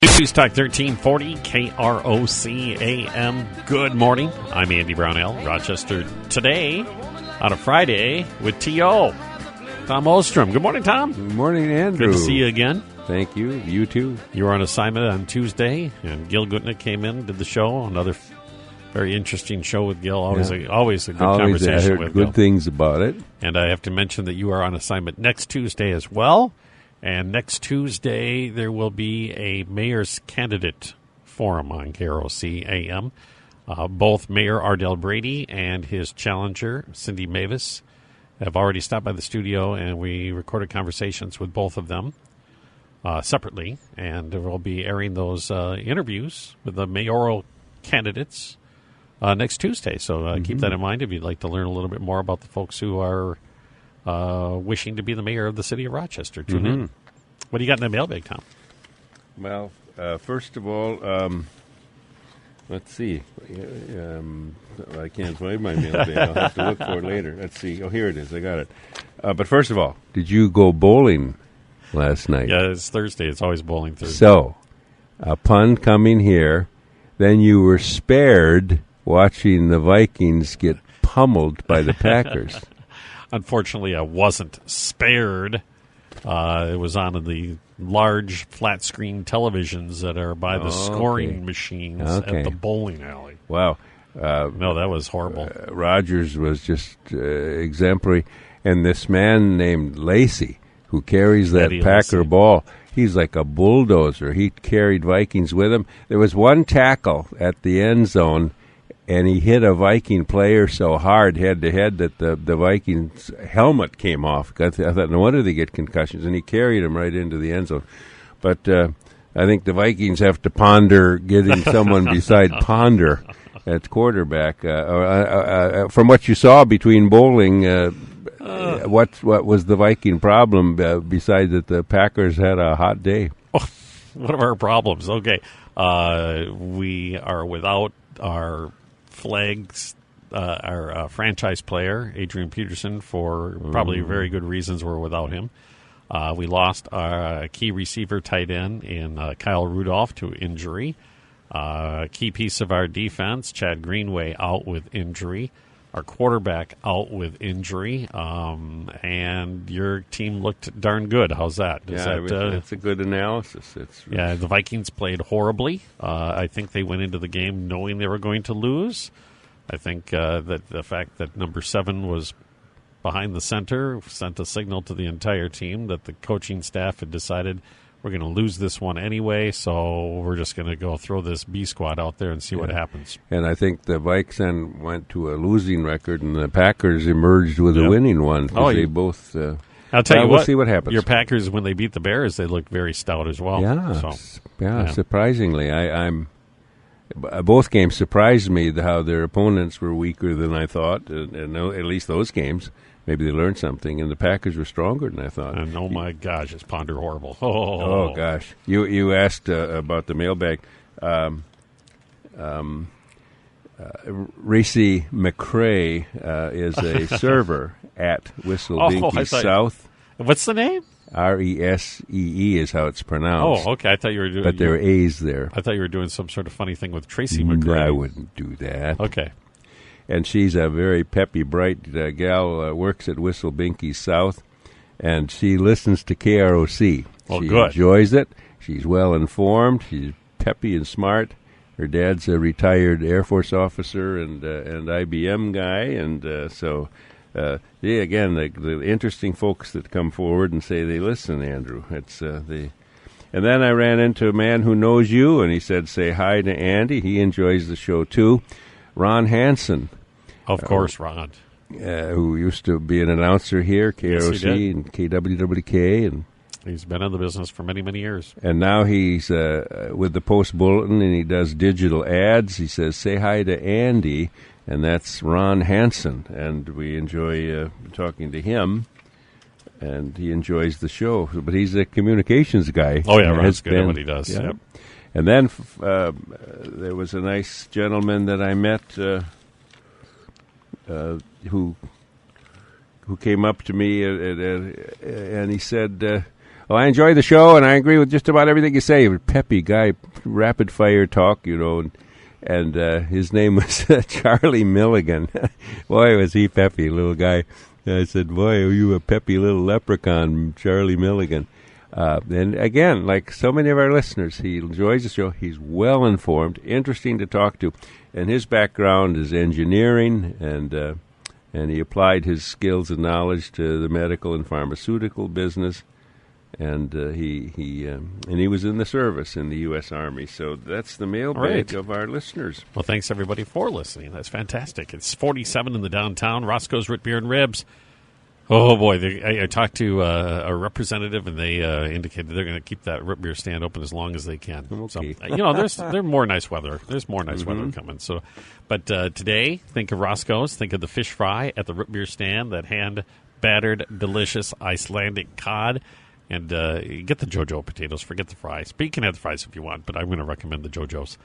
News Talk 1340, KROC-AM. Good morning. I'm Andy Brownell, Rochester Today, on a Friday with T.O. Tom Ostrom. Good morning, Tom. Good morning, Andrew. Good to see you again. Thank you. You too. You were on assignment on Tuesday, and Gil Gutnick came in, did the show. Another very interesting show with Gil. Always a good conversation I heard with good Gil. things about it. And I have to mention that you are on assignment next Tuesday as well. And next Tuesday, there will be a mayor's candidate forum on KROC-AM. Both Mayor Ardell Brady and his challenger, Cindy Mavis, have already stopped by the studio, and we recorded conversations with both of them separately. And we'll be airing those interviews with the mayoral candidates next Tuesday. So keep that in mind if you'd like to learn a little bit more about the folks who are wishing to be the mayor of the city of Rochester. Tune in. What do you got in the mailbag, Tom? Well, first of all, let's see. I can't find my mailbag. I'll have to look for it later. Let's see. Oh, here it is. I got it. But first of all, did you go bowling last night? Yeah, it's Thursday. It's always bowling Thursday. So, upon coming here, then you were spared watching the Vikings get pummeled by the Packers. Unfortunately, I wasn't spared. It was on the large flat-screen televisions that are by the scoring machines at the bowling alley. Wow. No, that was horrible. Rogers was just exemplary. And this man named Lacey, who carries that Eddie Packer Lacy. ball, he's like a bulldozer. He carried Vikings with him. There was one tackle at the end zone, and he hit a Viking player so hard head-to-head that the Vikings' helmet came off. I thought, no wonder they get concussions. And he carried him right into the end zone. But I think the Vikings have to ponder getting someone beside Ponder at quarterback. From what you saw between bowling, what was the Viking problem besides that the Packers had a hot day? One of our problems. Okay. We are without our flags, our franchise player, Adrian Peterson, for probably very good reasons we're without him. We lost our key receiver tight end in Kyle Rudolph to injury. Key piece of our defense, Chad Greenway, out with injury. Our quarterback out with injury. And your team looked darn good. How's that? That's a good analysis. The Vikings played horribly. I think they went into the game knowing they were going to lose. I think that the fact that number 7 was behind the center sent a signal to the entire team that the coaching staff had decided we're going to lose this one anyway, so we're just going to go throw this B squad out there and see what happens. And I think the Vikes then went to a losing record, and the Packers emerged with a winning one. They both. I'll tell you we'll what. see what happens. Your Packers, when they beat the Bears, they looked very stout as well. Yeah, surprisingly, both games surprised me how their opponents were weaker than I thought, and at least those games. Maybe they learned something, and the Packers were stronger than I thought. And oh my gosh, it's Ponder horrible. Oh gosh, you asked about the mailbag. Reese McCrae is a server at Whistle-Binky South. What's the name? Resee is how it's pronounced. Oh, okay. I thought you were doing. But there are A's there. I thought you were doing some sort of funny thing with Tracy McCrae. No, I wouldn't do that. Okay. And she's a very peppy, bright gal, works at Whistle-Binky South, and she listens to KROC. She good. Enjoys it. She's well-informed. She's peppy and smart. Her dad's a retired Air Force officer and IBM guy, and again, the interesting folks that come forward and say they listen, Andrew. And then I ran into a man who knows you, and he said, say hi to Andy. He enjoys the show, too. Ron Hansen. Of course, Ron. Who used to be an announcer here, KROC and KWWK. And he's been in the business for many, many years. And now he's with the Post Bulletin, and he does digital ads. He says, say hi to Andy, and that's Ron Hansen. And we enjoy talking to him, and he enjoys the show. But he's a communications guy. Oh, yeah, Ron's good at what he does. Yeah. Yep. And then there was a nice gentleman that I met who came up to me and he said, Well, I enjoy the show, and I agree with just about everything you say. Peppy guy, rapid-fire talk, and his name was Charlie Milligan. Boy, was he peppy, little guy. I said, boy, are you a peppy little leprechaun, Charlie Milligan. And again, like so many of our listeners, he enjoys the show. He's well-informed, interesting to talk to. And his background is engineering, and he applied his skills and knowledge to the medical and pharmaceutical business. And he was in the service in the U.S. Army. So that's the mailbag of our listeners. Well, thanks, everybody, for listening. That's fantastic. It's 47 in the downtown. Roscoe's Root Beer and Ribs. Oh, boy. I talked to a representative, and they indicated they're going to keep that root beer stand open as long as they can. Okay. So, there's more nice weather. There's more nice weather coming. So, but today, think of Roscoe's. Think of the fish fry at the root beer stand, that hand-battered, delicious Icelandic cod. And you get the JoJo potatoes. Forget the fries. But you can have the fries if you want, but I'm going to recommend the JoJo's.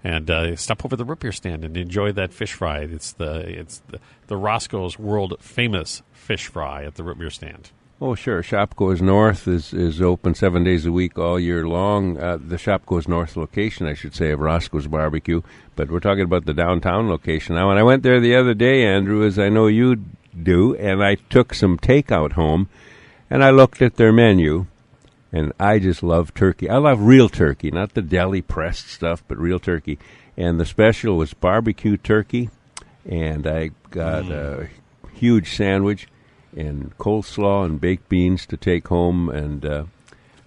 And stop over the root beer stand and enjoy that fish fry. It's the Roscoe's world-famous fish fry at the root beer stand. Oh, sure. Shop Goes North is open 7 days a week all year long. The Shop Goes North location, I should say, of Roscoe's Barbecue. But we're talking about the downtown location now. And I went there the other day, Andrew, as I know you do, and I took some takeout home. And I looked at their menu, and I just love turkey. I love real turkey, not the deli-pressed stuff, but real turkey. And the special was barbecue turkey, and I got a huge sandwich and coleslaw and baked beans to take home, and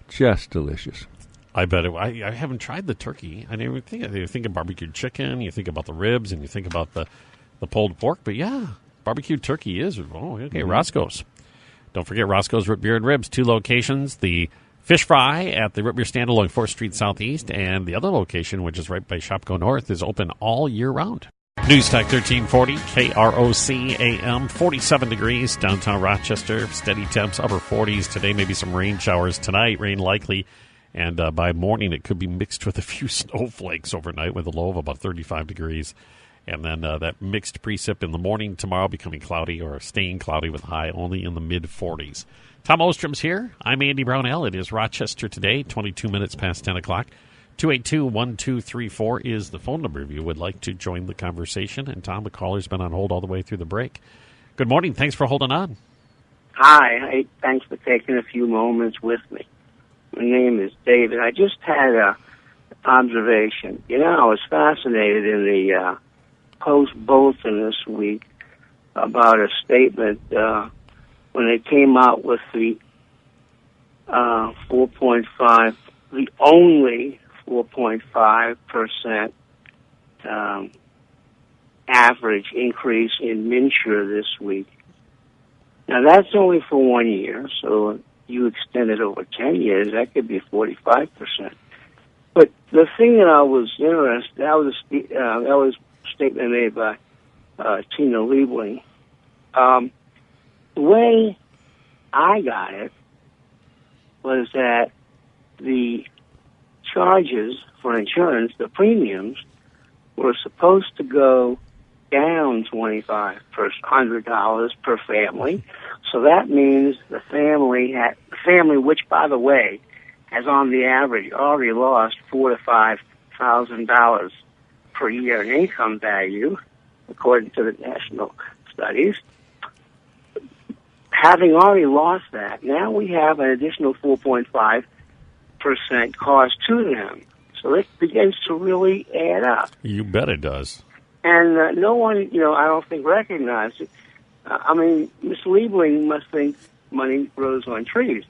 just delicious. I bet I haven't tried the turkey. I didn't even think of it. You think of barbecued chicken, you think about the ribs, and you think about the pulled pork. But, yeah, barbecued turkey is, Roscoe's. Don't forget Roscoe's Root Beer and Ribs, 2 locations. The fish fry at the Root Beer Stand along 4th Street Southeast, and the other location, which is right by Shopko North, is open all year round. News Talk 1340, KROC-AM, 47 degrees, downtown Rochester, steady temps, upper 40s. Today, maybe some rain showers tonight, rain likely, and by morning it could be mixed with a few snowflakes overnight with a low of about 35 degrees. And then that mixed precip in the morning tomorrow, becoming cloudy or staying cloudy with high only in the mid-40s. Tom Ostrom's here. I'm Andy Brownell. It is Rochester Today, 22 minutes past 10 o'clock. 282-1234 is the phone number if you would like to join the conversation. And, Tom, the caller's been on hold all the way through the break. Good morning. Thanks for holding on. Hi. Thanks for taking a few moments with me. My name is David. I just had an observation. I was fascinated in the Post-Bulletin this week about a statement when they came out with the 4.5, the only 4.5% average increase in MNsure this week. Now, that's only for 1 year, so you extend it over 10 years, that could be 45%. But the thing that I was interested, that was a statement made by Tina Liebling. The way I got it was that the charges for insurance, the premiums, were supposed to go down $100 per family. So that means the family, which, by the way, has on the average already lost $4,000 to $5,000 per year in income value, according to the national studies. Having already lost that, now we have an additional 4.5% cost to them. So it begins to really add up. You bet it does. And no one, I don't think recognized it. Ms. Liebling must think money grows on trees.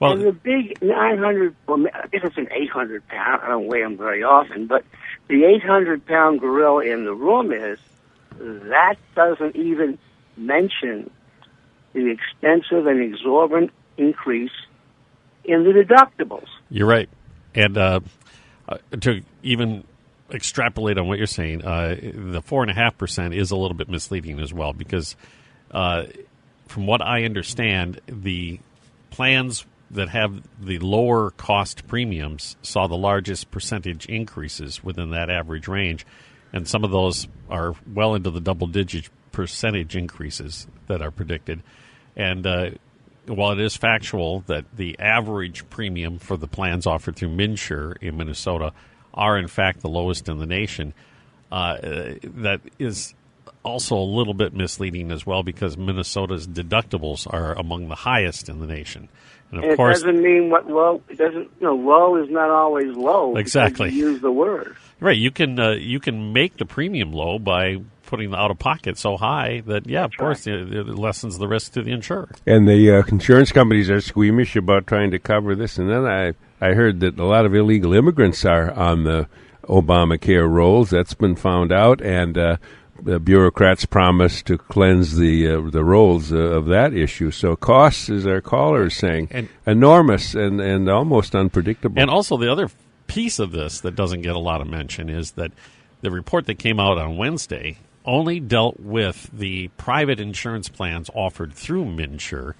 Well, and the big 900, I guess it's an 800-pound, I don't weigh them very often, but the 800-pound gorilla in the room that doesn't even mention the extensive and exorbitant increase in the deductibles. You're right. And to even extrapolate on what you're saying, the 4.5% is a little bit misleading as well, because from what I understand, the plans that have the lower cost premiums saw the largest percentage increases within that average range, and some of those are well into the double-digit percentage increases that are predicted. And while it is factual that the average premium for the plans offered through MNsure in Minnesota are, in fact, the lowest in the nation, that is also a little bit misleading as well, because Minnesota's deductibles are among the highest in the nation. And of course, it doesn't mean what low. It doesn't. Low is not always low. Exactly. You use the word. Right. You can make the premium low by putting the out of pocket so high that of course it lessens the risk to the insurer. And the insurance companies are squeamish about trying to cover this. And then I heard that a lot of illegal immigrants are on the Obamacare rolls. That's been found out, and the bureaucrats promise to cleanse the rolls of that issue. So costs, as our caller is saying, enormous and almost unpredictable. And also the other piece of this that doesn't get a lot of mention is that the report that came out on Wednesday only dealt with the private insurance plans offered through MNsure,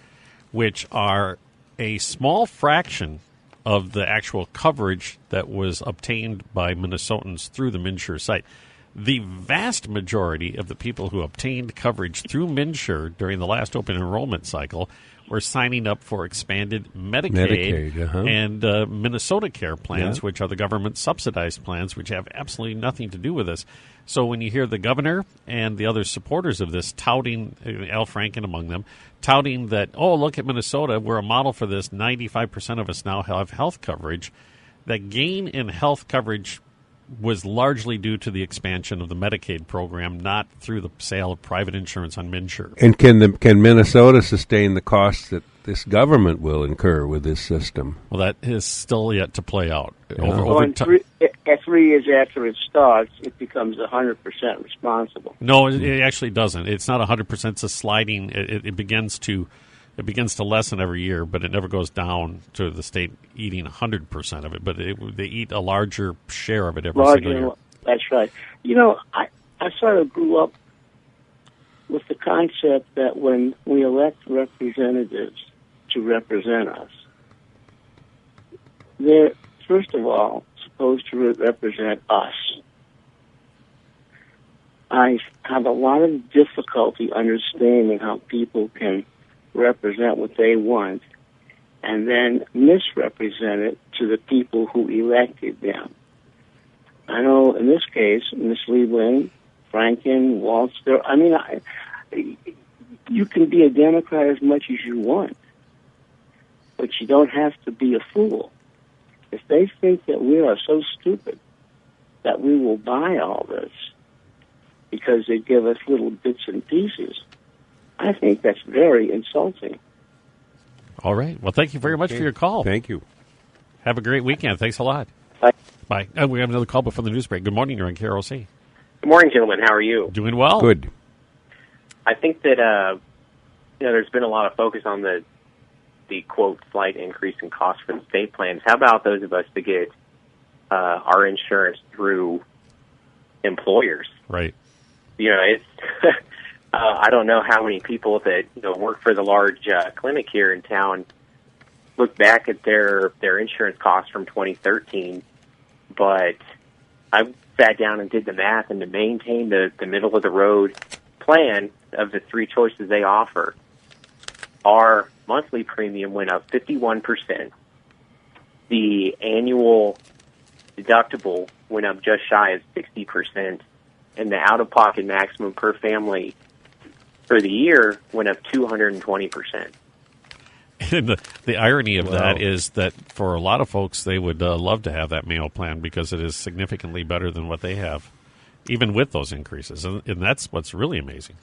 which are a small fraction of the actual coverage that was obtained by Minnesotans through the MNsure site. The vast majority of the people who obtained coverage through MNsure during the last open enrollment cycle were signing up for expanded Medicaid and Minnesota Care plans, which are the government-subsidized plans, which have absolutely nothing to do with this. So when you hear the governor and the other supporters of this touting, Al Franken among them, touting that, oh, look at Minnesota, we're a model for this, 95% of us now have health coverage, that gain in health coverage was largely due to the expansion of the Medicaid program, not through the sale of private insurance on MNsure. And can Minnesota sustain the costs that this government will incur with this system? Well, that is still yet to play out. At 3 years after it starts, it becomes 100% responsible. No, it actually doesn't. It's not 100%. It's a sliding. It begins to lessen every year, but it never goes down to the state eating 100% of it. But they eat a larger share of it every single year. That's right. I sort of grew up with the concept that when we elect representatives to represent us, they're, first of all, supposed to represent us. I have a lot of difficulty understanding how people can represent what they want and then misrepresent it to the people who elected them. I know in this case, misleading, Franken, Walster, you can be a Democrat as much as you want, but you don't have to be a fool. If they think that we are so stupid that we will buy all this because they give us little bits and pieces, I think that's very insulting. All right. Well, thank you very much for your call. Thank you. Have a great weekend. Thanks a lot. Bye. Bye. We have another call before the news break. Good morning. You're on KROC. Good morning, gentlemen. How are you? Doing well. Good. I think that there's been a lot of focus on the quote slight increase in cost for the state plans. How about those of us that get our insurance through employers? Right. It's I don't know how many people that work for the large clinic here in town look back at their insurance costs from 2013, but I sat down and did the math, and to maintain the middle of the road plan of the three choices they offer, our monthly premium went up 51%. The annual deductible went up just shy of 60%, and the out-of-pocket maximum per family for the year went up 220%. And the irony of that is that for a lot of folks, they would love to have that Mayo plan because it is significantly better than what they have, even with those increases. And that's what's really amazing.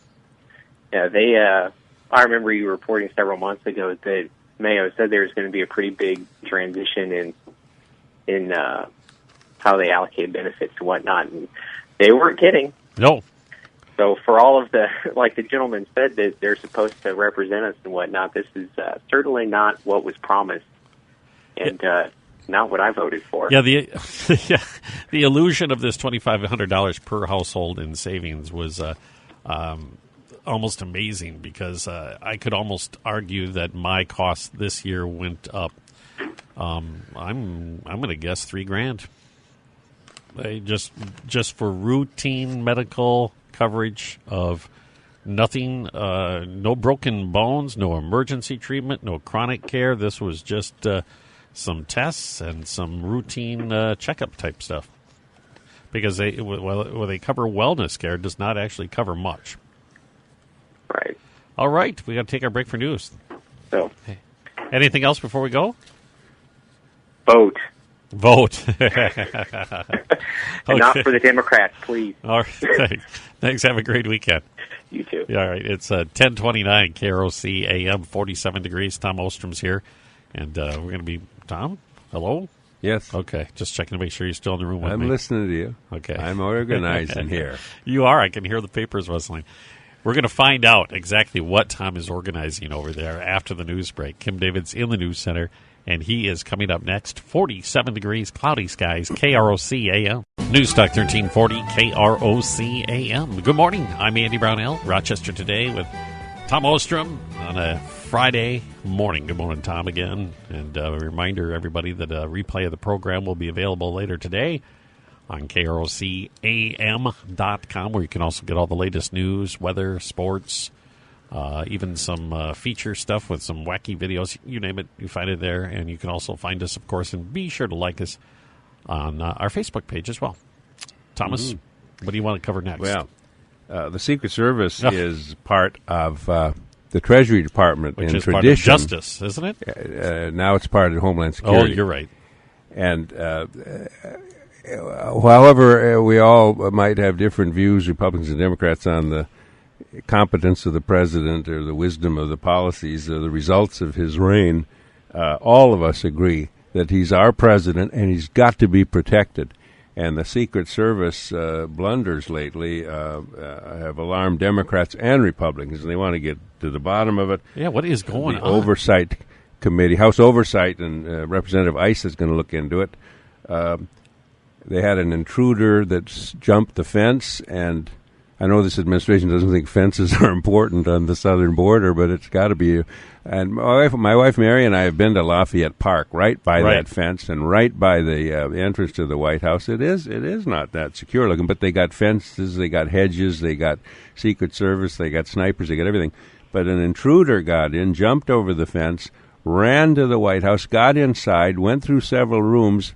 Yeah, I remember you reporting several months ago that Mayo said there was going to be a pretty big transition in how they allocate benefits and whatnot, and they weren't kidding. No. So for all of like the gentleman said, that they're supposed to represent us and whatnot, this is certainly not what was promised, and not what I voted for. Yeah, the illusion of this $2,500 per household in savings was almost amazing, because I could almost argue that my cost this year went up. I'm going to guess $3,000. Just for routine medical coverage of Nothing, no broken bones, no emergency treatment, no chronic care. This was just some tests and some routine checkup type stuff. Because they cover wellness care, does not actually cover much. Right. All right, we got to take our break for news. So, hey. Anything else before we go? Vote. And not for the Democrats, please. All right. Thanks. Have a great weekend. You too. Yeah, all right. It's 10:29 KROC-AM, 47 degrees. Tom Ostrom's here. And we're going to be... Tom? Hello? Yes. Okay. Just checking to make sure you're still in the room with me. I'm listening to you. Okay. I'm organizing here. You are. I can hear the papers rustling. We're going to find out exactly what Tom is organizing over there after the news break. Kim David's in the news center, and he is coming up next. 47 degrees, cloudy skies, KROC-AM. News Talk 1340, KROC-AM. Good morning. I'm Andy Brownell, Rochester Today with Tom Ostrom on a Friday morning. Good morning, Tom, again. And a reminder, everybody, that a replay of the program will be available later today on KROC-AM.com, where you can also get all the latest news, weather, sports, even some feature stuff with some wacky videos. You name it, you find it there. And you can also find us, of course, and be sure to like us on our Facebook page as well. Thomas, what do you want to cover next? Well, the Secret Service is part of the Treasury Department which in is tradition. Part of Justice, isn't it? Now it's part of Homeland Security. Oh, you're right. And however, we all might have different views, Republicans and Democrats, on the competence of the president or the wisdom of the policies or the results of his reign. All of us agree that he's our president and he's got to be protected. And the Secret Service blunders lately have alarmed Democrats and Republicans, and they want to get to the bottom of it. Yeah, what is going on? The Oversight Committee, House Oversight, and Representative Ice is going to look into it. They had an intruder that jumped the fence, and I know this administration doesn't think fences are important on the southern border, but it's got to be. And my wife Mary and I have been to Lafayette Park, right by that fence and right by the entrance to the White House. It is not that secure looking, but they got fences, they got hedges, they got Secret Service, they got snipers, they got everything. But an intruder got in, jumped over the fence, ran to the White House, got inside, went through several rooms,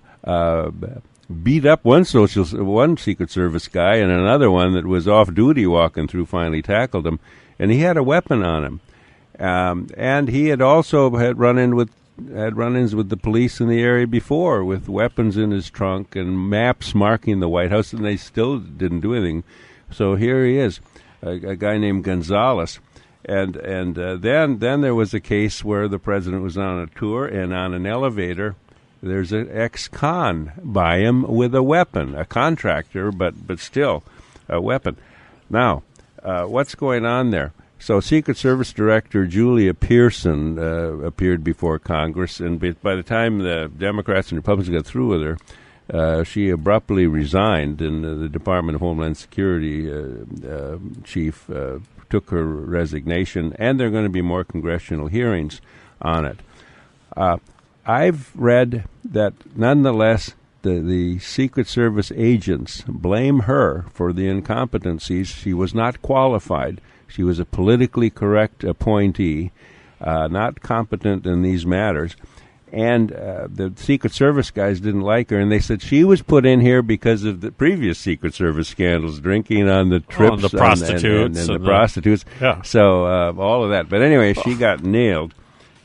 beat up one Secret Service guy, and another one that was off duty walking through finally tackled him, and he had a weapon on him, and he had also had run-ins with the police in the area before with weapons in his trunk and maps marking the White House, and they still didn't do anything. So here he is, a guy named Gonzalez. And then there was a case where the president was on a tour, and on an elevator there's an ex-con by him with a weapon, a contractor, but still a weapon. Now, what's going on there? So Secret Service Director Julia Pearson appeared before Congress, and by the time the Democrats and Republicans got through with her, she abruptly resigned, and the Department of Homeland Security chief took her resignation, and there are going to be more congressional hearings on it. I've read that nonetheless the Secret Service agents blame her for the incompetencies. She was not qualified. She was a politically correct appointee, not competent in these matters. And the Secret Service guys didn't like her, and they said she was put in here because of the previous Secret Service scandals, drinking on the trips, the prostitutes, and the prostitutes. Yeah. So all of that. But anyway, she got nailed.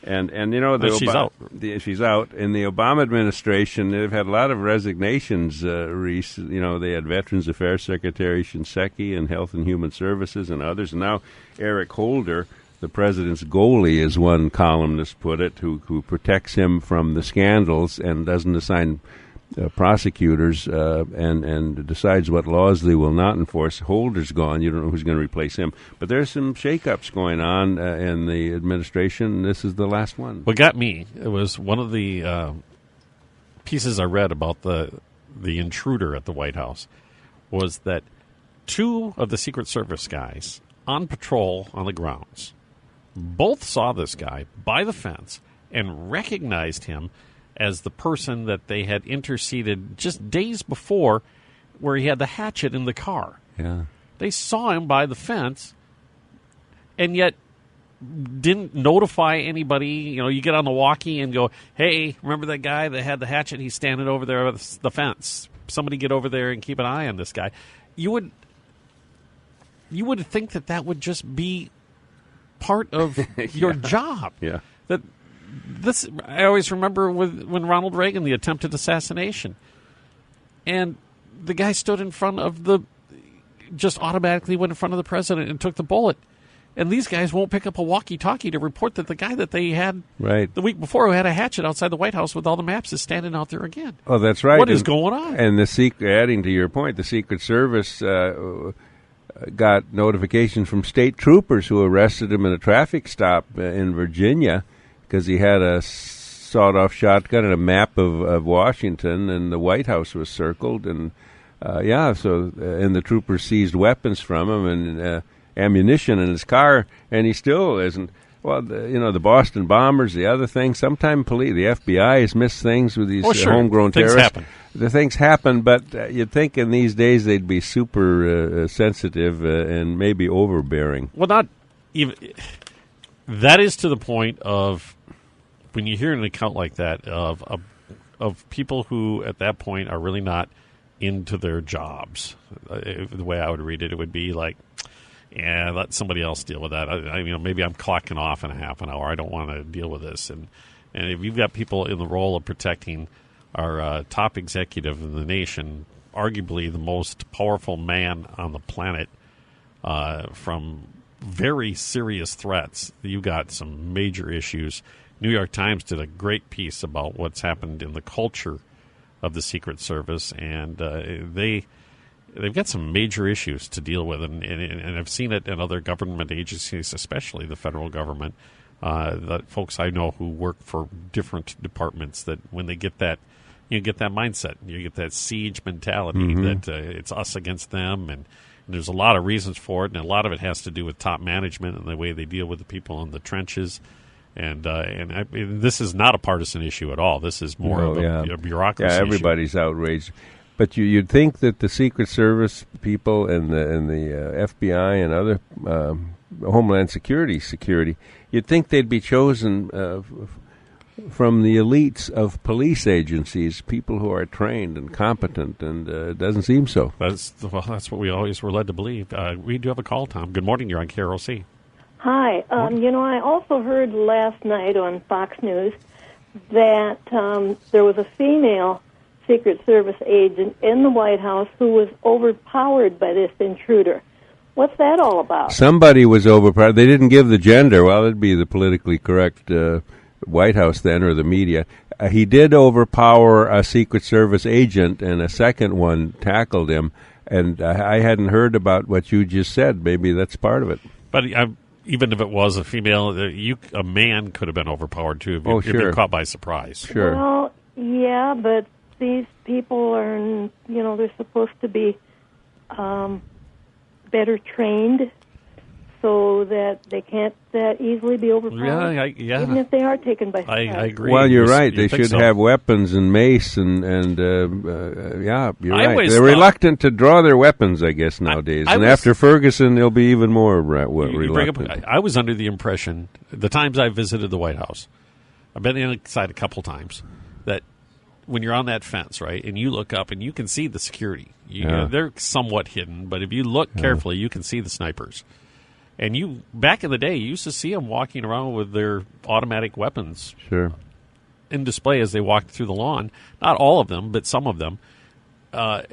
And you know, she's out. She's out. In the Obama administration, they've had a lot of resignations. You know, they had Veterans Affairs Secretary Shinseki and Health and Human Services and others. And now Eric Holder, the president's goalie, as one columnist put it, who protects him from the scandals and doesn't assign prosecutors and decides what laws they will not enforce. Holder's gone. You don't know who's going to replace him. But there's some shakeups going on in the administration. This is the last one. What got me, it was one of the pieces I read about the intruder at the White House, was that two of the Secret Service guys on patrol on the grounds both saw this guy by the fence and recognized him as the person that they had interceded just days before, where he had the hatchet in the car. Yeah. They saw him by the fence, and yet didn't notify anybody. You get on the walkie and go, hey, remember that guy that had the hatchet? He's standing over there with the fence. Somebody get over there and keep an eye on this guy. You would think that would just be part of your job. Yeah. I always remember when Ronald Reagan, the attempted assassination, and the guy stood in front of just automatically went in front of the president and took the bullet. And these guys won't pick up a walkie-talkie to report that the guy that they had the week before who had a hatchet outside the White House with all the maps is standing out there again. Oh, that's right. What is going on? And adding to your point, the Secret Service got notification from state troopers who arrested him in a traffic stop in Virginia because he had a sawed-off shotgun and a map of Washington, and the White House was circled. And, and the troopers seized weapons from him and ammunition in his car, and he still isn't. Well, the Boston bombers, the other thing. Sometimes the FBI has missed things with these homegrown terrorists. Happen. The things happen, but you'd think in these days they'd be super sensitive and maybe overbearing. Well, not even. That is to the point of when you hear an account like that of people who at that point are really not into their jobs. The way I would read it would be like, yeah, let somebody else deal with that. Maybe I'm clocking off in a half an hour. I don't want to deal with this. And if you've got people in the role of protecting our top executive in the nation, arguably the most powerful man on the planet, from very serious threats, you got some major issues. New York Times did a great piece about what's happened in the culture of the Secret Service, and they've got some major issues to deal with, and I've seen it in other government agencies, especially the federal government. The folks I know who work for different departments, that when they get that, you get that mindset, you get that siege mentality that it's us against them, and there's a lot of reasons for it, and a lot of it has to do with top management and the way they deal with the people in the trenches. And this is not a partisan issue at all. This is more of a bureaucracy issue. Yeah, everybody's outraged. But you'd think that the Secret Service people and the FBI and other Homeland Security, you'd think they'd be chosen from the elites of police agencies, people who are trained and competent, and it doesn't seem so. That's what we always were led to believe. We do have a call, Tom. Good morning. You're on KROC. Hi. I also heard last night on Fox News that there was a female Secret Service agent in the White House who was overpowered by this intruder. What's that all about? Somebody was overpowered. They didn't give the gender. Well, it'd be the politically correct White House then, or the media. He did overpower a Secret Service agent, and a second one tackled him. And I hadn't heard about what you just said. Maybe that's part of it. But even if it was a female, a man could have been overpowered too if you're caught by surprise. Sure. Well, yeah, but these people are, they're supposed to be better trained so that they can't that easily be overpowered. Yeah. Even if they are taken by surprise. I agree. Well, you're right. They should have weapons and mace and you're right. They're reluctant to draw their weapons, I guess, nowadays. After Ferguson, they'll be even more reluctant. I was under the impression, the times I visited the White House, I've been inside a couple times, that when you're on that fence, right, and you look up and you can see the security. They're somewhat hidden, but if you look carefully, you can see the snipers. And back in the day, you used to see them walking around with their automatic weapons in display as they walked through the lawn. Not all of them, but some of them.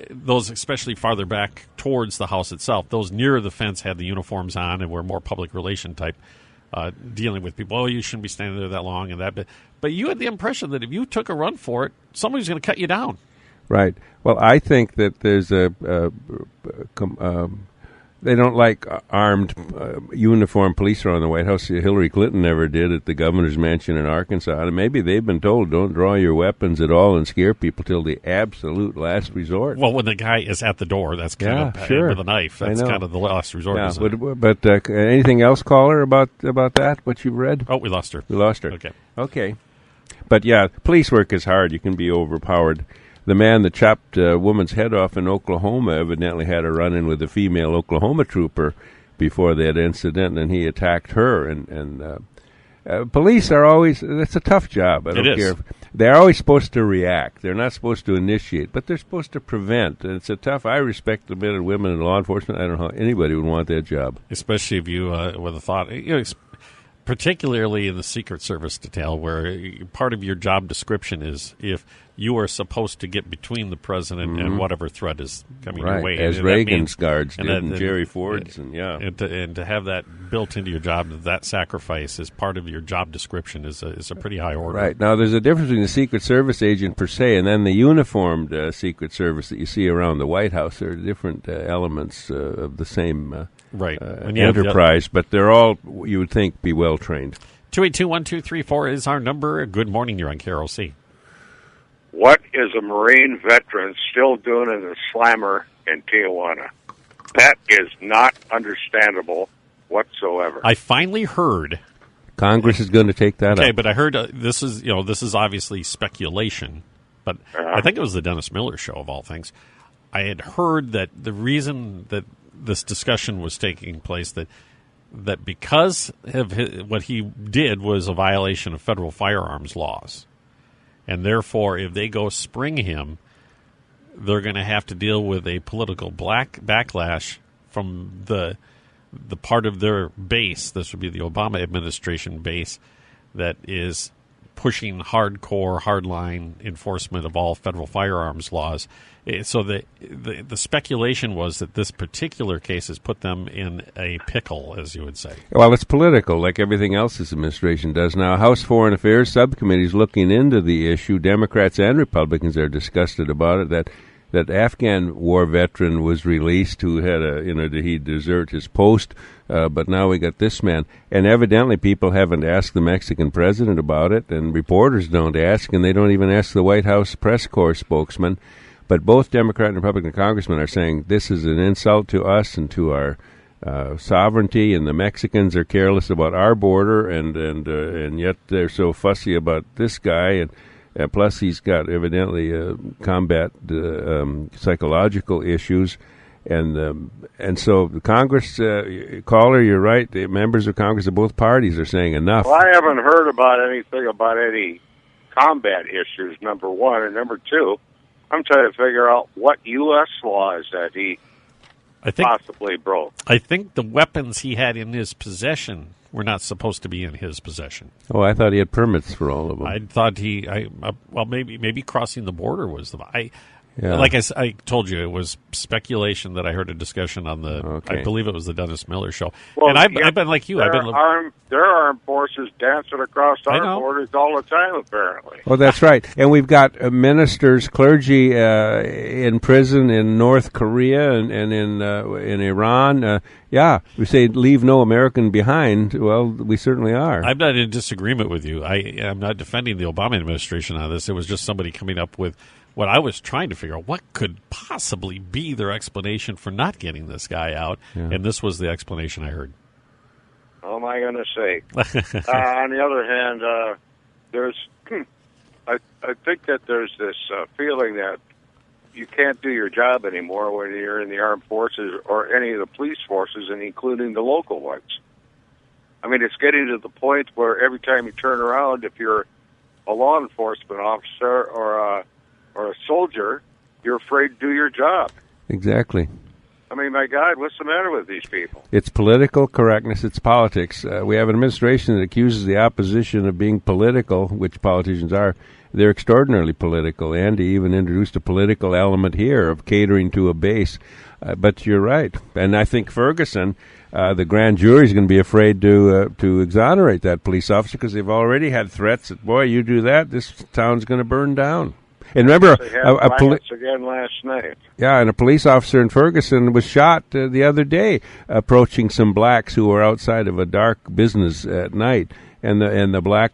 Those especially farther back towards the house itself. Those near the fence had the uniforms on and were more public relation type, dealing with people. Oh, you shouldn't be standing there that long and that. But you had the impression that if you took a run for it, somebody's going to cut you down. Right. Well, I think that there's they don't like armed uniformed police around the White House. Hillary Clinton never did at the governor's mansion in Arkansas. And maybe they've been told, don't draw your weapons at all and scare people till the absolute last resort. Well, when the guy is at the door, that's kind of with a knife. That's kind of the last resort. Yeah, but anything else, caller, about that, what you've read? Oh, we lost her. Okay. But, yeah, police work is hard. You can be overpowered. The man that chopped a woman's head off in Oklahoma evidently had a run-in with a female Oklahoma trooper, before that incident, and he attacked her. And police are always—it's a tough job. I don't care. They're always supposed to react. They're not supposed to initiate, but they're supposed to prevent. And it's a tough. I respect the men and women in law enforcement. I don't know how anybody would want that job, especially if you with a thought. Particularly in the Secret Service detail, where part of your job description is if you are supposed to get between the president and whatever threat is coming your way. As Reagan's guards did, and Jerry Ford's, and to have that built into your job, that sacrifice is part of your job description is a pretty high order. Right. Now, there's a difference between the Secret Service agent per se and then the uniformed Secret Service that you see around the White House. There are different elements of the same enterprise, but they're all, you would think, be well trained. 282-1234 is our number. Good morning. You're on KROC. What is a Marine veteran still doing in the slammer in Tijuana? That is not understandable whatsoever. I finally heard Congress is going to take that up. Okay, but I heard this is obviously speculation, but I think it was the Dennis Miller show of all things. I had heard that the reason that this discussion was taking place that because of what he did was a violation of federal firearms laws, and therefore if they go spring him, they're going to have to deal with a political backlash from the part of their base. This would be the Obama administration base that is pushing hardline enforcement of all federal firearms laws. So the speculation was that this particular case has put them in a pickle, as you would say. Well, it's political, like everything else this administration does now. House Foreign Affairs Subcommittee is looking into the issue. Democrats and Republicans are disgusted about it. That Afghan war veteran was released who had did he desert his post? But now we got this man. And evidently people haven't asked the Mexican president about it, and reporters don't ask, and they don't even ask the White House press corps spokesman. But both Democrat and Republican congressmen are saying this is an insult to us and to our sovereignty, and the Mexicans are careless about our border, and yet they're so fussy about this guy, and plus he's got evidently combat psychological issues, and so the Congress caller, you're right. The members of Congress of both parties are saying enough. Well, I haven't heard about anything about any combat issues. Number one, and number two, I'm trying to figure out what U.S. law is that he possibly broke. I think the weapons he had in his possession were not supposed to be in his possession. Oh, I thought he had permits for all of them. I thought maybe crossing the border was like I told you, it was speculation that I heard a discussion on I believe it was the Dennis Miller show. Well, and I've been like you. There are armed forces dancing across our borders all the time, apparently. Oh, that's right. And we've got ministers, clergy in prison in North Korea and in Iran. We say leave no American behind. Well, we certainly are. I'm not in disagreement with you. I'm not defending the Obama administration on this. It was just somebody coming up with what I was trying to figure out, what could possibly be their explanation for not getting this guy out, and this was the explanation I heard. Oh, my goodness sake. On the other hand, I think that there's this feeling that you can't do your job anymore when you're in the armed forces or any of the police forces, and including the local ones. I mean, it's getting to the point where every time you turn around, if you're a law enforcement officer or a soldier, you're afraid to do your job. Exactly. I mean, my God, what's the matter with these people? It's political correctness. It's politics. We have an administration that accuses the opposition of being political, which politicians are. They're extraordinarily political. Andy even introduced a political element here of catering to a base. But you're right. And I think Ferguson, the grand jury, is going to be afraid to exonerate that police officer because they've already had threats that, boy, you do that, this town's going to burn down. And remember, they had violence again last night. Yeah, and a police officer in Ferguson was shot the other day approaching some blacks who were outside of a dark business at night, and the black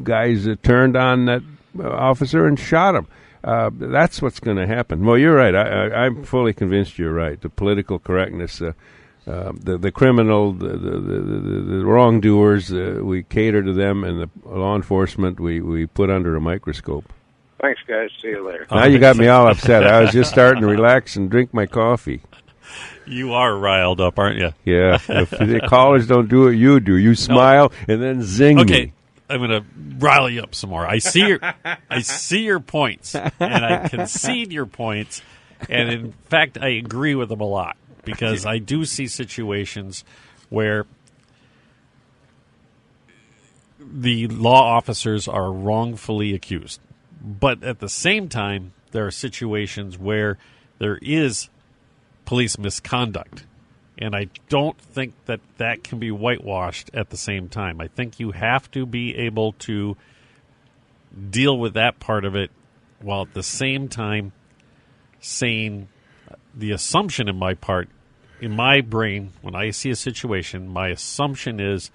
guys turned on that officer and shot him. That's what's going to happen. Well, you're right. I'm fully convinced you're right. The political correctness, the criminal, the wrongdoers, we cater to them, and the law enforcement we put under a microscope. Thanks, guys. See you later. Now you got me all upset. I was just starting to relax and drink my coffee. You are riled up, aren't you? Yeah. If the callers don't do what you do, you smile and then zing me. I'm going to rile you up some more. I see your points, and I concede your points, and in fact, I agree with them a lot because I do see situations where the law officers are wrongfully accused, but at the same time, there are situations where there is police misconduct. And I don't think that can be whitewashed at the same time. I think you have to be able to deal with that part of it while at the same time saying the assumption in my brain, when I see a situation, my assumption is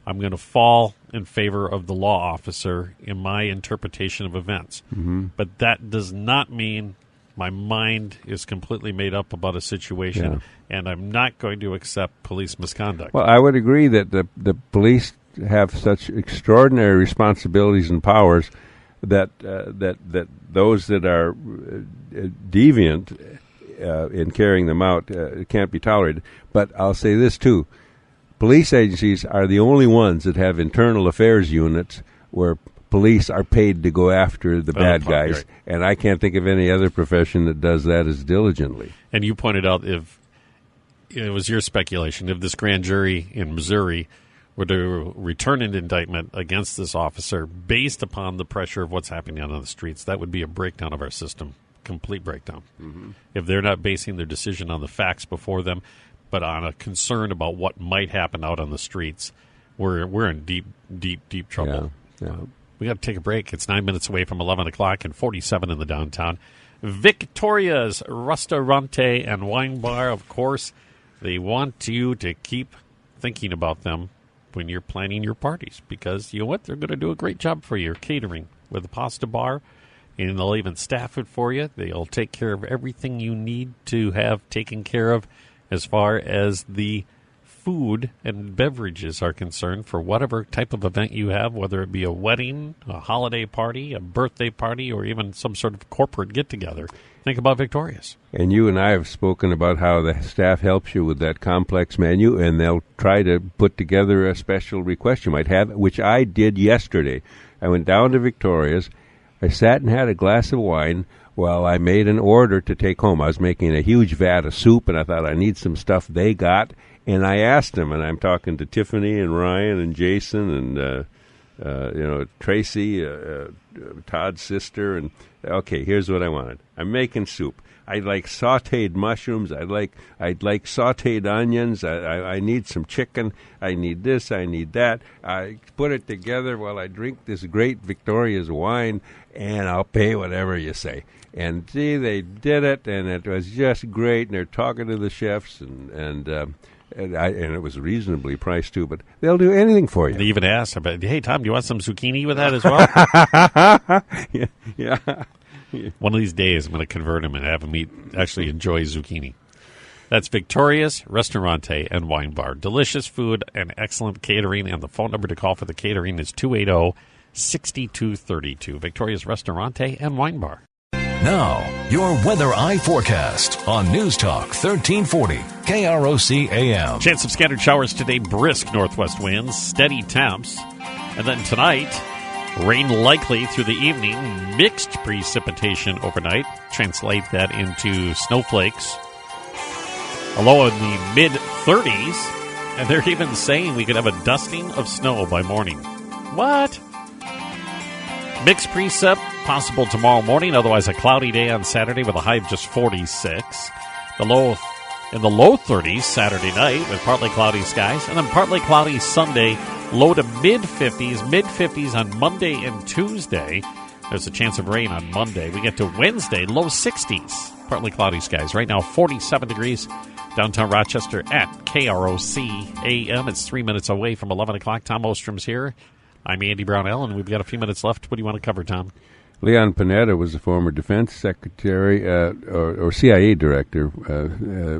I'm going to fall in favor of the law officer in my interpretation of events. Mm-hmm. But that does not mean my mind is completely made up about a situation, and I'm not going to accept police misconduct. Well, I would agree that the police have such extraordinary responsibilities and powers that those that are deviant in carrying them out can't be tolerated. But I'll say this, too. Police agencies are the only ones that have internal affairs units where police are paid to go after the bad guys, right. And I can't think of any other profession that does that as diligently. And you pointed out, if it was your speculation, if this grand jury in Missouri were to return an indictment against this officer based upon the pressure of what's happening on the streets, that would be a breakdown of our system, complete breakdown. Mm-hmm. If they're not basing their decision on the facts before them, but on a concern about what might happen out on the streets, we're in deep trouble. Yeah. We got to take a break. It's 9 minutes away from 11 o'clock and 47 in the downtown. Victoria's Restaurante and Wine Bar, of course, they want you to keep thinking about them when you're planning your parties because, you know what, they're going to do a great job for your catering with a pasta bar, and they'll even staff it for you. They'll take care of everything you need to have taken care of as far as the food and beverages are concerned for whatever type of event you have, whether it be a wedding, a holiday party, a birthday party, or even some sort of corporate get-together. Think about Victoria's. And you and I have spoken about how the staff helps you with that complex menu, and they'll try to put together a special request you might have, which I did yesterday. I went down to Victoria's. I sat and had a glass of wine while I made an order to take home. I was making a huge vat of soup, and I thought I need some stuff they got. And I asked them, and I'm talking to Tiffany and Ryan and Jason and Tracy, Todd's sister, and okay, here's what I wanted. I'm making soup. I'd like sautéed mushrooms. I'd like sautéed onions. I need some chicken. I need this. I need that. I put it together while I drink this great Victoria's wine, and I'll pay whatever you say. And see, they did it, and it was just great. And they're talking to the chefs, and it was reasonably priced too. But they'll do anything for you. They even asked about, "Hey Tom, do you want some zucchini with that as well?" Yeah. One of these days, I'm going to convert him and have him actually enjoy zucchini. That's Victoria's Restaurante and Wine Bar. Delicious food and excellent catering. And the phone number to call for the catering is 280-6232. Victoria's Restaurante and Wine Bar. Now, your Weather Eye Forecast on News Talk 1340, KROC-AM. Chance of scattered showers today, brisk northwest winds, steady temps. And then tonight, rain likely through the evening, mixed precipitation overnight. Translate that into snowflakes. A low in the mid-30s. And they're even saying we could have a dusting of snow by morning. What? Mixed precip possible tomorrow morning, otherwise a cloudy day on Saturday with a high of just 46. The low in the low 30s Saturday night with partly cloudy skies, and then partly cloudy Sunday, low to mid-50s on Monday and Tuesday. There's a chance of rain on Monday. We get to Wednesday, low 60s, partly cloudy skies. Right now, 47 degrees downtown Rochester at KROC-AM. It's 3 minutes away from 11 o'clock. Tom Ostrom's here. I'm Andy Brownell, and we've got a few minutes left. What do you want to cover, Tom? Leon Panetta was a former defense secretary or CIA director,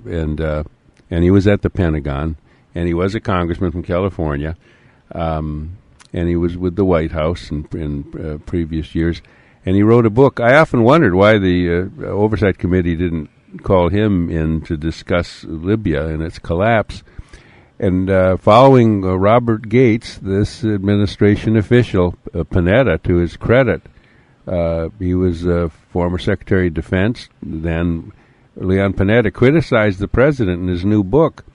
and he was at the Pentagon, and he was a congressman from California, and he was with the White House in previous years, and he wrote a book. I often wondered why the Oversight Committee didn't called him in to discuss Libya and its collapse. And following Robert Gates, this administration official, Panetta, to his credit, he was former Secretary of Defense. Then Leon Panetta criticized the president in his new book.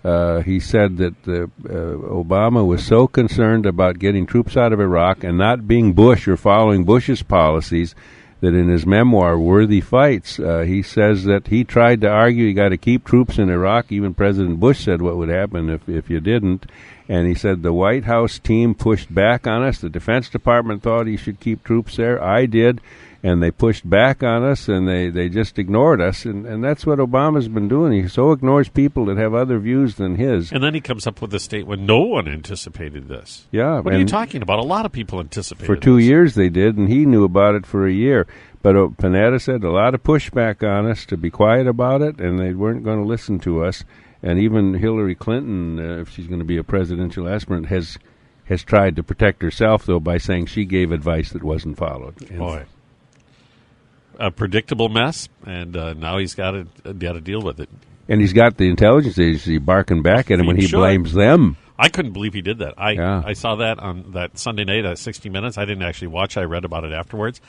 He said that Obama was so concerned about getting troops out of Iraq and not being Bush or following Bush's policies that in his memoir, Worthy Fights, he says that he tried to argue you got to keep troops in Iraq. Even President Bush said what would happen if you didn't. And he said the White House team pushed back on us. The Defense Department thought he should keep troops there. I did. And they pushed back on us, and they just ignored us. And that's what Obama's been doing. He so ignores people that have other views than his. And then he comes up with a statement, no one anticipated this. Yeah. What are you talking about? A lot of people anticipated for 2 this. years they did, and he knew about it for a year. But Panetta said a lot of pushback on us to be quiet about it, and they weren't going to listen to us. And even Hillary Clinton, if she's going to be a presidential aspirant, has tried to protect herself, though, by saying she gave advice that wasn't followed. Boy. A predictable mess, and now he's got to deal with it. And he's got the intelligence agency barking back at him when he blames them. I couldn't believe he did that. I saw that on that Sunday night at 60 Minutes. I didn't actually watch. I read about it afterwards,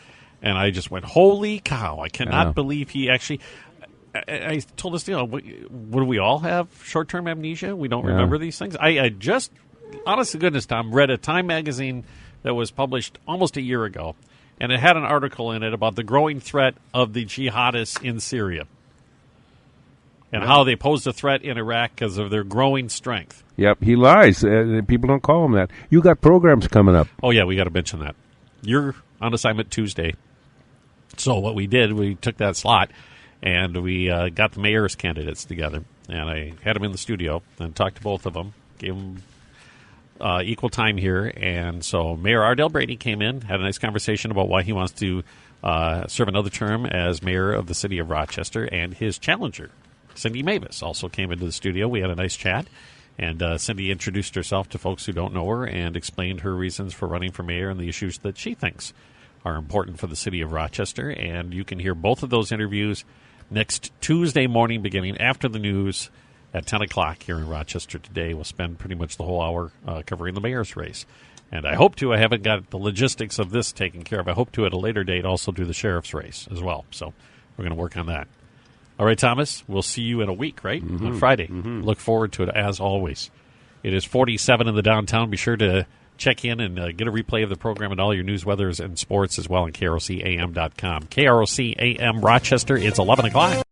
and I just went, holy cow, I cannot believe he actually... I told us, what do we all have short-term amnesia? We don't remember these things? I just, honest to goodness, Tom, read a Time magazine that was published almost a year ago, and it had an article in it about the growing threat of the jihadists in Syria and how they pose a threat in Iraq because of their growing strength. Yep, he lies. People don't call him that. You got programs coming up. Oh, yeah, we got to mention that. You're on assignment Tuesday. So what we did, we took that slot, and we got the mayor's candidates together. And I had them in the studio and talked to both of them, gave them equal time here. And so Mayor Ardell Brady came in, had a nice conversation about why he wants to serve another term as mayor of the city of Rochester. And his challenger, Cindy Mavis, also came into the studio. We had a nice chat. And Cindy introduced herself to folks who don't know her and explained her reasons for running for mayor and the issues that she thinks are important for the city of Rochester. And you can hear both of those interviews next Tuesday morning, beginning after the news at 10 o'clock here in Rochester Today. We'll spend pretty much the whole hour covering the mayor's race. And I hope to, I haven't got the logistics of this taken care of, I hope to at a later date also do the sheriff's race as well. So we're going to work on that. All right, Thomas, we'll see you in a week, right? Mm-hmm. On Friday. Mm-hmm. Look forward to it as always. It is 47 in the downtown. Be sure to check in and get a replay of the program and all your news, weathers, and sports as well on KROC-AM.com. KROC-AM Rochester, it's 11 o'clock.